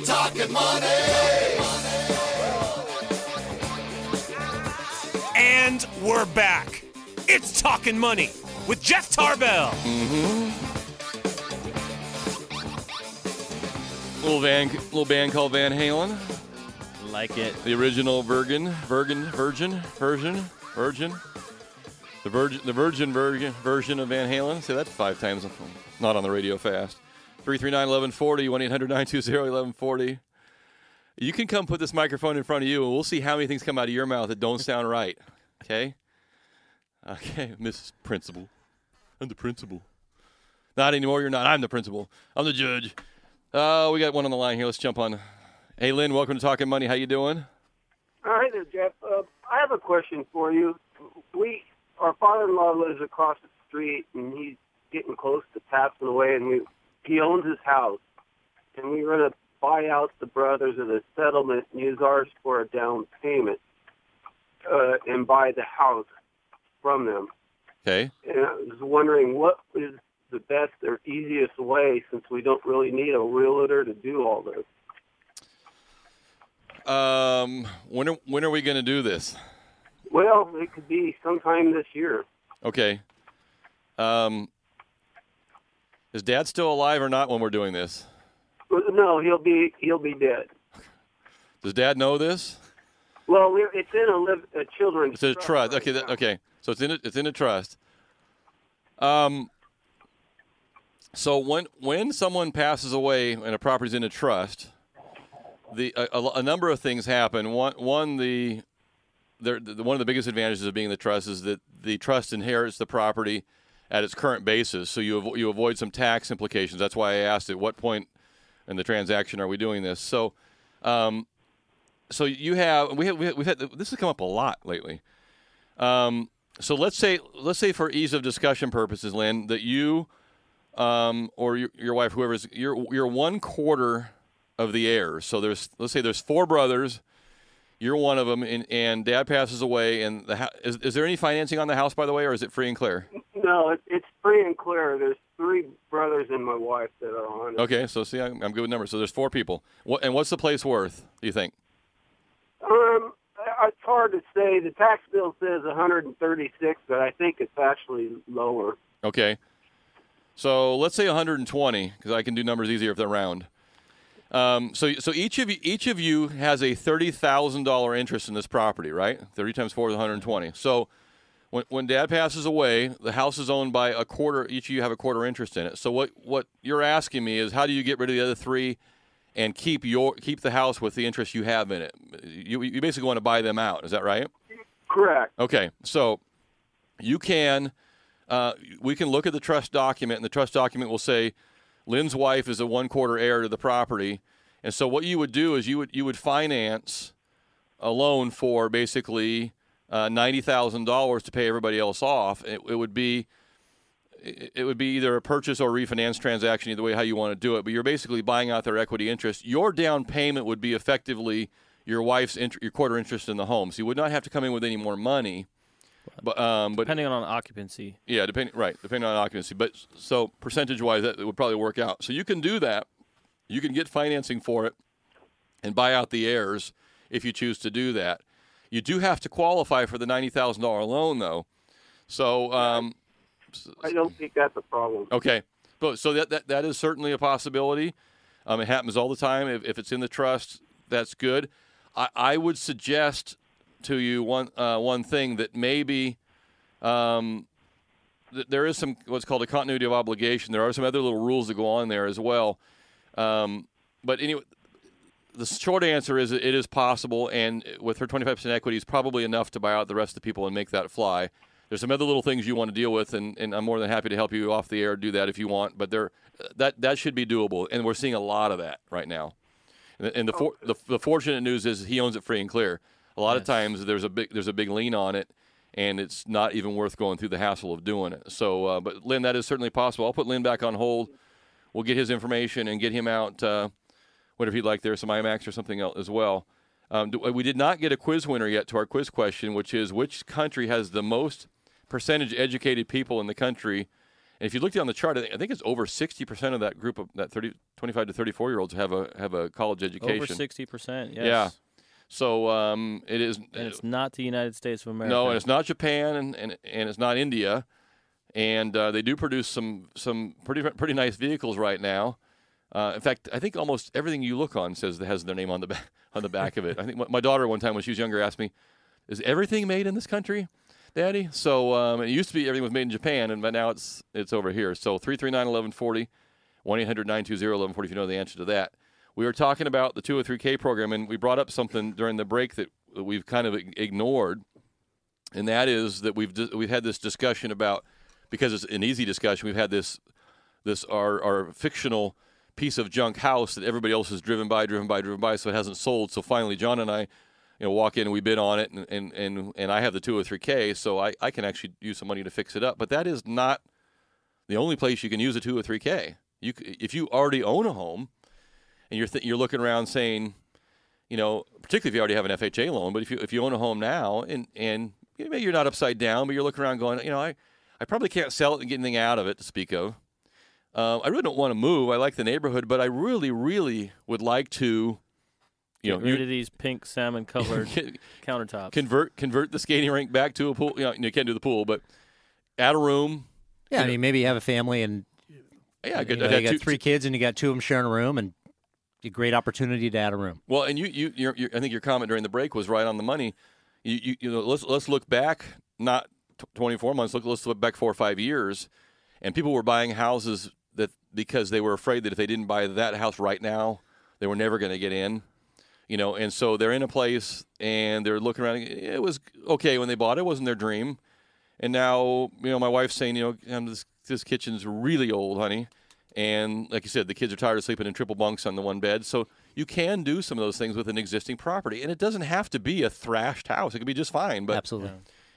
Talkin Money. And we're back. It's Talkin Money with Jeff Tarbell. Little band called Van Halen. Like it. The original Virgin. The Virgin version of Van Halen. Say that 5 times. Not on the radio fast. 339-1140, 1-800-920-1140. You can come put this microphone in front of you, and we'll see how many things come out of your mouth that don't sound right. Okay? Okay, Mrs. Principal. I'm the principal. Not anymore, you're not. I'm the principal. I'm the judge. We got one on the line here. Let's jump on. Hey, Lynn, welcome to Talkin Money. How you doing? Hi there, Jeff. I have a question for you. Our father-in-law lives across the street, and he's getting close to passing away, and he owns his house. And we were going to buy out the brothers of the settlement and use ours for a down payment and buy the house from them. Okay. And I was wondering what is the best or easiest way, since we don't really need a realtor to do all this. When are we going to do this? Well, it could be sometime this year. Okay. Is Dad still alive or not when we're doing this? No, he'll be dead. Does Dad know this? Well, it's in a children's It's a trust. right Okay, now. okay. So it's in a trust. So when someone passes away and a property's in a trust, a number of things happen. One of the biggest advantages of being in the trust is that the trust inherits the property at its current basis, so you avoid some tax implications. That's why I asked at what point in the transaction are we doing this. So, so we've had this has come up a lot lately. So let's say for ease of discussion purposes, Lynn, that you or your wife, whoever's you're 1/4 of the heirs. So let's say there's 4 brothers. You're one of them, and Dad passes away. And is there any financing on the house, by the way, or is it free and clear? No, it's free and clear. There's 3 brothers and my wife that are on it. Okay, so see, I'm good with numbers. So there's 4 people. What's the place worth, do you think? It's hard to say. The tax bill says 136, but I think it's actually lower. Okay. So let's say 120, because I can do numbers easier if they're round. So each of you has a $30,000 interest in this property, right? 30 times 4 is 120. So when Dad passes away, the house is owned by a quarter. Each of you have a quarter interest in it. So what you're asking me is, how do you get rid of the other 3 and keep the house with the interest you have in it? You basically want to buy them out. Is that right? Correct. Okay. So you can we can look at the trust document, and the trust document will say Lynn's wife is a 1/4 heir to the property. And so what you would do is you would finance a loan for basically $90,000 to pay everybody else off. It would be either a purchase or refinance transaction, either way how you want to do it. But you're basically buying out their equity interest. Your down payment would be effectively your wife's your quarter interest in the home. So you would not have to come in with any more money. But depending on occupancy. Yeah, depending on occupancy. But so percentage-wise, that would probably work out. So you can do that. You can get financing for it and buy out the heirs if you choose to do that. You do have to qualify for the $90,000 loan, though. So I don't think that's a problem. Okay, so that is certainly a possibility. It happens all the time. If it's in the trust, that's good. I would suggest to you one thing, that maybe there is some what's called a continuity of obligation. There are some other little rules that go on there as well. But anyway, the short answer is it is possible, and with her 25% equity is probably enough to buy out the rest of the people and make that fly. There's some other little things you want to deal with, and I'm more than happy to help you off the air do that if you want. But that should be doable, and we're seeing a lot of that right now. And the fortunate news is he owns it free and clear. A lot of times there's a big lien on it, and it's not even worth going through the hassle of doing it. So, but Lynn, that is certainly possible. I'll put Lynn back on hold. We'll get his information and get him out whatever he'd like there, some IMAX or something else as well. We did not get a quiz winner yet to our quiz question, which is which country has the most percentage educated people in the country, And if you look down the chart, I think it's over 60% of that group of that 25 to 34-year-olds have a college education. Over 60%, yes. Yeah. So it is. And it's not the United States of America. No, and it's not Japan, and it's not India. And they do produce some pretty nice vehicles right now. In fact, I think almost everything you look on has their name on the back of it. I think my daughter one time when she was younger asked me, "Is everything made in this country, Daddy?" So it used to be everything was made in Japan, but now it's over here. So 339-1140, 1-800-920-1140 if you know the answer to that. We were talking about the 203K program, and we brought up something during the break that we've kind of ignored, and that is that we've had this discussion about, because it's an easy discussion, we've had this our fictional piece of junk house that everybody else has driven by, so it hasn't sold. So finally, John and I, walk in and we bid on it, and I have the 203K, so I can actually use some money to fix it up. But that is not the only place you can use a 203K. If you already own a home, and you're looking around saying, particularly if you already have an FHA loan, but if you own a home now and maybe you're not upside down, but you're looking around going, I probably can't sell it and get anything out of it to speak of. I really don't want to move. I like the neighborhood, but I really, really would like to, get rid of these pink salmon-colored countertops. Convert the skating rink back to a pool. You can't do the pool, but add a room. Yeah, maybe you have a family and you got 3 kids and you got 2 of them sharing a room, and a great opportunity to add a room. Well, and I think your comment during the break was right on the money. Let's look back, not 24 months. Let's look back 4 or 5 years, and people were buying houses because they were afraid that if they didn't buy that house right now, they were never going to get in. And so they're in a place and they're looking around. It was okay when they bought it. It wasn't their dream, and now my wife's saying, this kitchen's really old, honey. And like you said, the kids are tired of sleeping in triple bunks on the one bed. So you can do some of those things with an existing property. And it doesn't have to be a thrashed house. It could be just fine. But absolutely.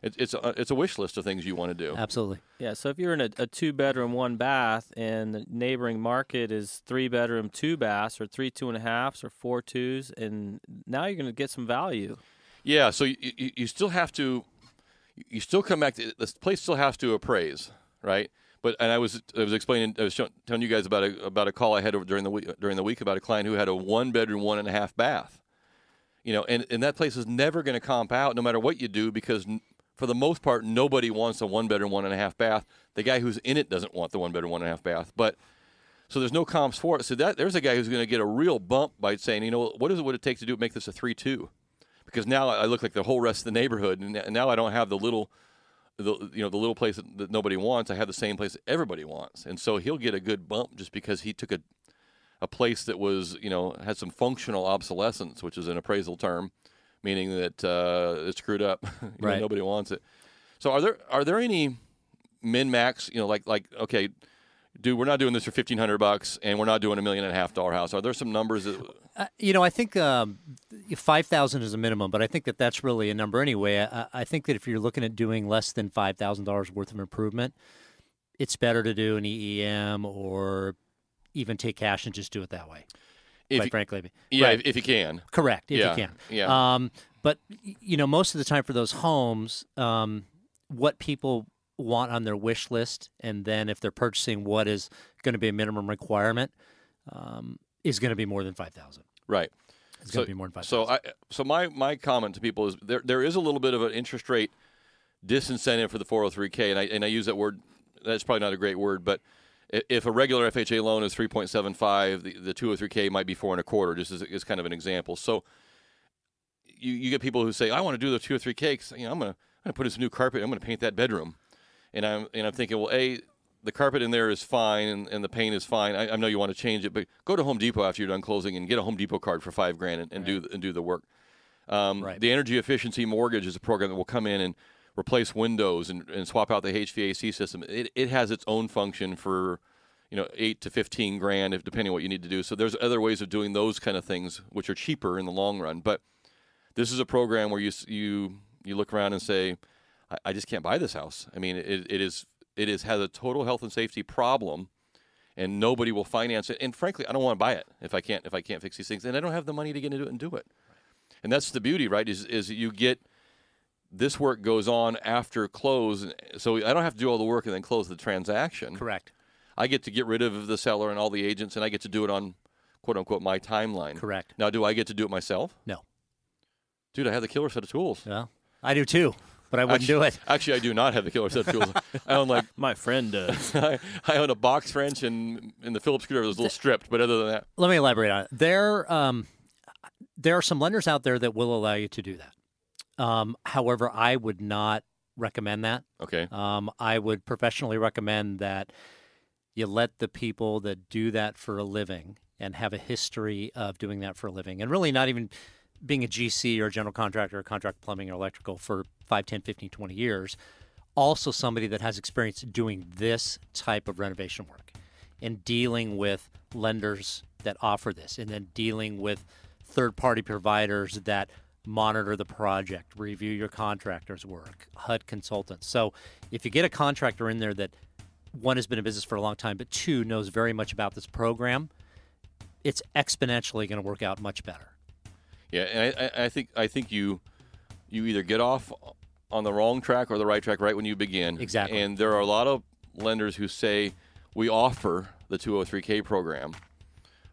It's a wish list of things you want to do. Absolutely. Yeah, so if you're in a 2-bedroom, 1-bath, and the neighboring market is 3-bedroom, 2 baths, or 3 2.5s, or 4 2s, and now you're going to get some value. Yeah, so you still have to – you still come back to – this place still has to appraise, right? But I was explaining, I was telling you guys about a call I had during the week about a client who had a 1-bedroom, 1.5 bath, and that place is never going to comp out no matter what you do, because for the most part nobody wants a 1-bedroom, 1.5 bath. The guy who's in it doesn't want the 1-bedroom, 1.5 bath, but so there's no comps for it. So there's a guy who's going to get a real bump by saying, what would it take to make this a 3-2? Because now I look like the whole rest of the neighborhood, and now I don't have the little place that nobody wants. I have the same place that everybody wants, and so he'll get a good bump just because he took a place that was had some functional obsolescence, which is an appraisal term, meaning that it's screwed up. Right. Nobody wants it. So are there any min-max? Like okay, dude, we're not doing this for $1,500, and we're not doing $1.5 million house. Are there some numbers that? I think 5,000 is a minimum, but I think that's really a number anyway. I think that if you're looking at doing less than $5,000 worth of improvement, it's better to do an EEM or even take cash and just do it that way. Quite frankly, yeah, right. if you can, correct. If you can, yeah. But most of the time for those homes, what people want on their wish list, and then if they're purchasing what is going to be a minimum requirement, is going to be more than 5,000. Right. It's going to be more than 5,000. So my comment to people is there is a little bit of an interest rate disincentive for the 403K, and I use that word. That's probably not a great word, but if a regular FHA loan is 3.75, the 203K might be 4.25, just as kind of an example. So you get people who say, I want to do the 203K because I'm going to put in some new carpet. I'm going to paint that bedroom, and I'm thinking, well, the carpet in there is fine and the paint is fine. I know you want to change it, but go to Home Depot after you're done closing and get a Home Depot card for $5,000 and do the work. Right. The energy efficiency mortgage is a program that will come in and replace windows and swap out the HVAC system. It has its own function for $8,000 to $15,000 depending on what you need to do. So there's other ways of doing those kind of things which are cheaper in the long run. But this is a program where you look around and say, I just can't buy this house. I mean, it has a total health and safety problem, and nobody will finance it. And frankly, I don't want to buy it if I can't fix these things, and I don't have the money to get into it and do it. And that's the beauty, right? Is you get this work goes on after close, so I don't have to do all the work and then close the transaction. Correct. I get to get rid of the seller and all the agents, and I get to do it on, quote-unquote, my timeline. Correct. Now, do I get to do it myself? No. Dude, I have the killer set of tools. Yeah, I do too, but I wouldn't do it. Actually, I do not have the killer set of tools. I own My friend does. I own a box wrench and the Phillips screwdriver is a little stripped, but other than that. Let me elaborate on it. There are some lenders out there that will allow you to do that. However, I would not recommend that. Okay. I would professionally recommend that you let the people that do that for a living and have a history of doing that for a living, and really not even being a GC or a general contractor or contract plumbing or electrical for 5, 10, 15, 20 years, also somebody that has experience doing this type of renovation work and dealing with lenders that offer this, and then dealing with third-party providers that monitor the project, review your contractor's work, HUD consultants. So if you get a contractor in there that, one, has been in business for a long time, but two, knows very much about this program, it's exponentially going to work out much better. Yeah, and I think you either get off on the wrong track or the right track right when you begin. Exactly. And there are a lot of lenders who say we offer the 203K program.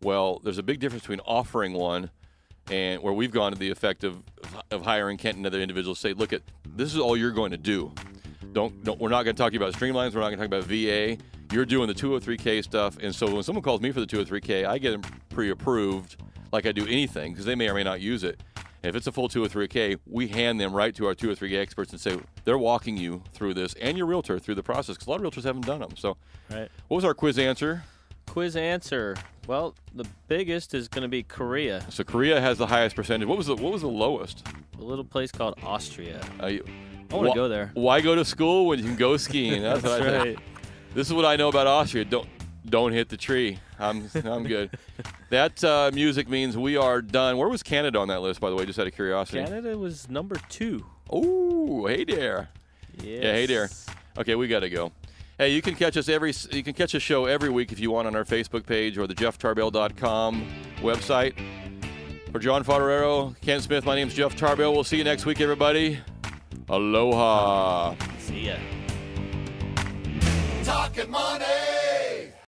Well, there's a big difference between offering one and where we've gone to the effect of hiring Kent and other individuals say, look, this is all you're going to do. We're not going to talk to you about streamlines. We're not going to talk about VA. You're doing the 203K stuff. And so when someone calls me for the 203K, I get them pre-approved like I do anything, because they may or may not use it. And if it's a full 203K, we hand them right to our 203K experts and say, they're walking you through this and your realtor through the process, because a lot of realtors haven't done them. So Right. What was our quiz answer? Quiz answer. Well, the biggest is going to be Korea, So Korea has the highest percentage. What was the lowest? a little place called Austria. I want to go there. Why go to school when you can go skiing? That's what I That's think. right. This is what I know about Austria. Don't hit the tree. I'm good. That music means we are done. Where was Canada on that list, by the way, just out of curiosity? Canada was number 2. Oh, hey there. Yes. Yeah, hey there. Okay, we got to go. Hey, you can catch a show every week if you want on our Facebook page or the JeffTarbell.com website. For John Fodorero, Kent Smith, my name's Jeff Tarbell. We'll see you next week, everybody. Aloha. See ya. Talkin' money.